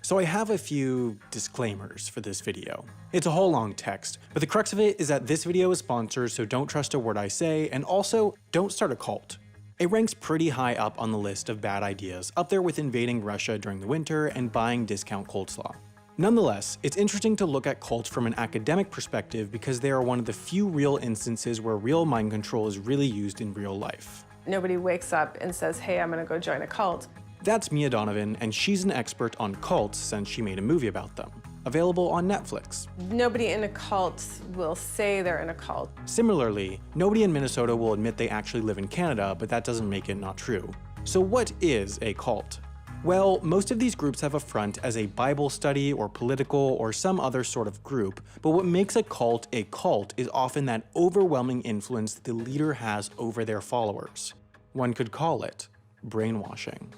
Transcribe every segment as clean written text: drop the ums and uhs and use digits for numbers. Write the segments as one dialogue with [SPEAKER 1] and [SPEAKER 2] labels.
[SPEAKER 1] So I have a few disclaimers for this video. It's a whole long text, but the crux of it is that this video is sponsored, so don't trust a word I say, and also don't start a cult. It ranks pretty high up on the list of bad ideas, up there with invading Russia during the winter and buying discount coleslaw. Nonetheless, it's interesting to look at cults from an academic perspective because they are one of the few real instances where real mind control is really used in real life.
[SPEAKER 2] Nobody wakes up and says, hey, I'm gonna go join a cult.
[SPEAKER 1] That's Mia Donovan, and she's an expert on cults since she made a movie about them. Available on Netflix.
[SPEAKER 2] Nobody in a cult will say they're in a cult.
[SPEAKER 1] Similarly, nobody in Minnesota will admit they actually live in Canada, but that doesn't make it not true. So what is a cult? Well, most of these groups have a front as a Bible study or political or some other sort of group, but what makes a cult is often that overwhelming influence the leader has over their followers. One could call it brainwashing.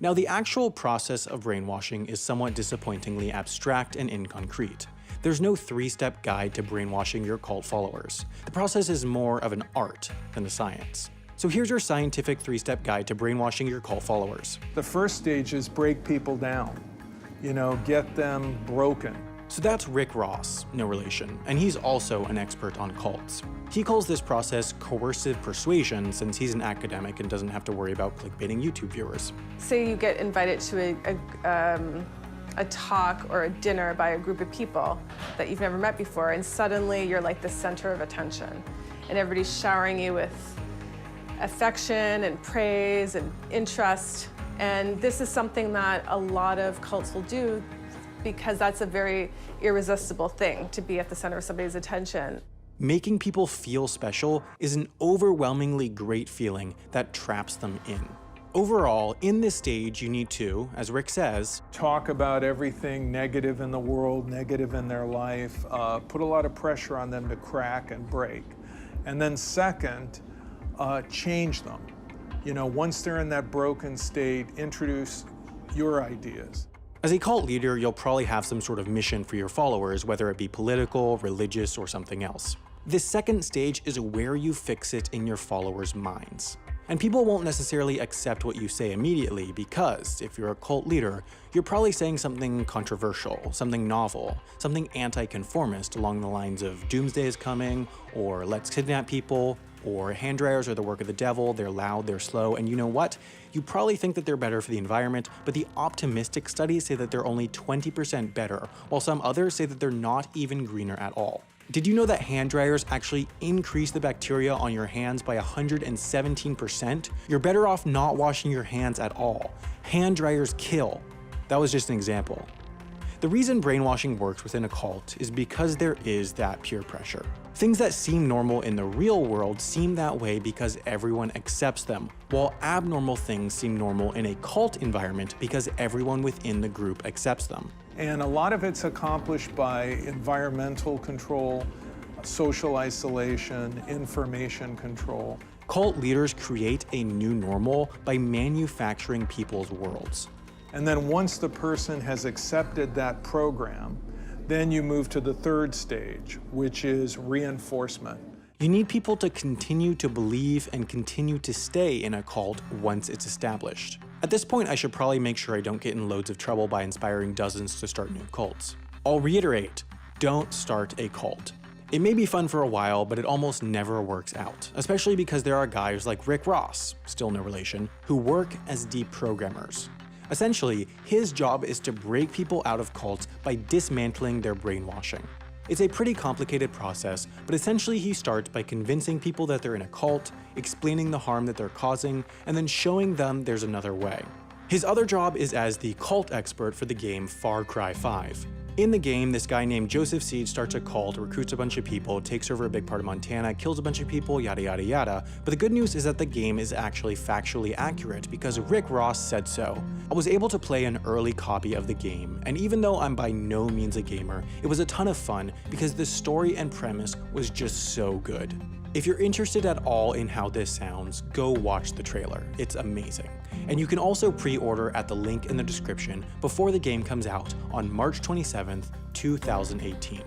[SPEAKER 1] Now, the actual process of brainwashing is somewhat disappointingly abstract and inconcrete. There's no three-step guide to brainwashing your cult followers. The process is more of an art than a science. So here's your scientific three-step guide to brainwashing your cult followers.
[SPEAKER 3] The first stage is break people down. Get them broken.
[SPEAKER 1] So that's Rick Ross, no relation, and he's also an expert on cults. He calls this process coercive persuasion since he's an academic and doesn't have to worry about clickbaiting YouTube viewers.
[SPEAKER 2] Say you get invited to a talk or a dinner by a group of people that you've never met before, and suddenly you're like the center of attention, and everybody's showering you with affection and praise and interest. And this is something that a lot of cults will do because that's a very irresistible thing, to be at the center of somebody's attention.
[SPEAKER 1] Making people feel special is an overwhelmingly great feeling that traps them in. Overall, in this stage, you need to, as Rick says,
[SPEAKER 3] talk about everything negative in the world, negative in their life, put a lot of pressure on them to crack and break. And then second, change them. Once they're in that broken state, introduce your ideas.
[SPEAKER 1] As a cult leader, you'll probably have some sort of mission for your followers, whether it be political, religious, or something else. This second stage is where you fix it in your followers' minds. And people won't necessarily accept what you say immediately because, if you're a cult leader, you're probably saying something controversial, something novel, something anti-conformist along the lines of doomsday is coming, or let's kidnap people, or hand dryers are the work of the devil, they're loud, they're slow, and you know what? You probably think that they're better for the environment, but the optimistic studies say that they're only 20% better, while some others say that they're not even greener at all. Did you know that hand dryers actually increase the bacteria on your hands by 117%? You're better off not washing your hands at all. Hand dryers kill. That was just an example. The reason brainwashing works within a cult is because there is that peer pressure. Things that seem normal in the real world seem that way because everyone accepts them, while abnormal things seem normal in a cult environment because everyone within the group accepts them.
[SPEAKER 3] And a lot of it's accomplished by environmental control, social isolation, information control.
[SPEAKER 1] Cult leaders create a new normal by manufacturing people's worlds.
[SPEAKER 3] And then once the person has accepted that program, then you move to the third stage, which is reinforcement.
[SPEAKER 1] You need people to continue to believe and continue to stay in a cult once it's established. At this point, I should probably make sure I don't get in loads of trouble by inspiring dozens to start new cults. I'll reiterate, don't start a cult. It may be fun for a while, but it almost never works out, especially because there are guys like Rick Ross, still no relation, who work as deprogrammers. Essentially, his job is to break people out of cults by dismantling their brainwashing. It's a pretty complicated process, but essentially he starts by convincing people that they're in a cult, explaining the harm that they're causing, and then showing them there's another way. His other job is as the cult expert for the game Far Cry 5. In the game, this guy named Joseph Seed starts a cult, recruits a bunch of people, takes over a big part of Montana, kills a bunch of people, yada yada yada. But the good news is that the game is actually factually accurate because Rick Ross said so. I was able to play an early copy of the game, and even though I'm by no means a gamer, it was a ton of fun because the story and premise was just so good. If you're interested at all in how this sounds, go watch the trailer. It's amazing. And you can also pre-order at the link in the description before the game comes out on March 27th, 2018.